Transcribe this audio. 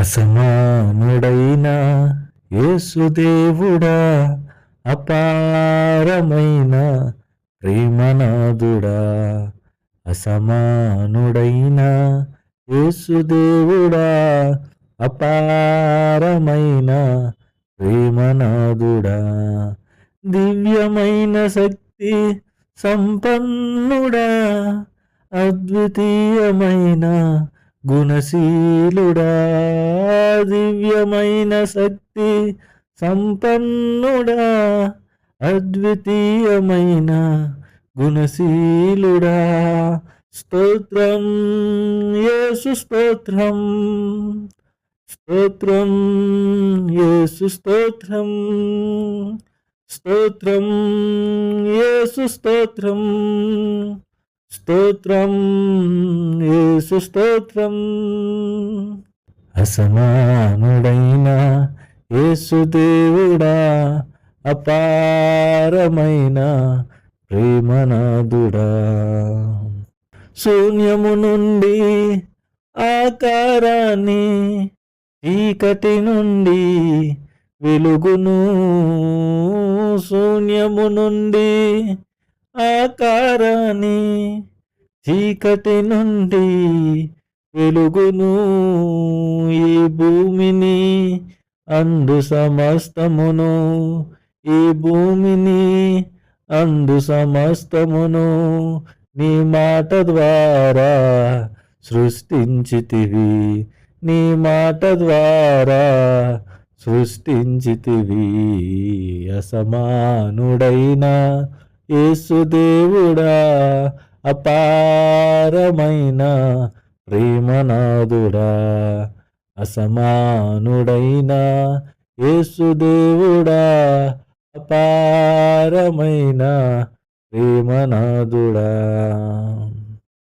అసమానుడైన యేసుదేవుడా, అపారమైన ప్రేమనాథుడా. అసమానుడైన యేసుదేవుడా, అపారమైన ప్రేమనాథుడా. దివ్యమైన శక్తి సంపన్నుడా, అద్వితీయమైన గుణశీలుడా. దివ్యమైన శక్తి సంపన్నుడా, అద్వితీయమైన గుణశీలుడా. స్తోత్రం యేసు స్తోత్రం, స్తోత్రం యేసు స్తోత్రం, స్తోత్రం యేసు స్తోత్రం, స్తోత్రం యేసు స్తోత్రం. అసమానుడైన యేసుదేవుడా, అపారమైన ప్రేమనాథుడా. శూన్యము నుండి ఆకారాన్ని, చీకటి నుండి వెలుగును. శూన్యము నుండి ఆకారాన్ని, చీకటి నుండి వెలుగును. ఈ భూమిని అందు సమస్తమును, ఈ భూమిని అందు సమస్తమును నీ మాట ద్వారా సృష్టించితివి, నీ మాట ద్వారా సృష్టించితివి. అసమానుడైన యేసుదేవుడా, అపారమైన ప్రేమనాథుడా. అసమానుడైన యేసుదేవుడా, అపారమైన ప్రేమనాథుడా.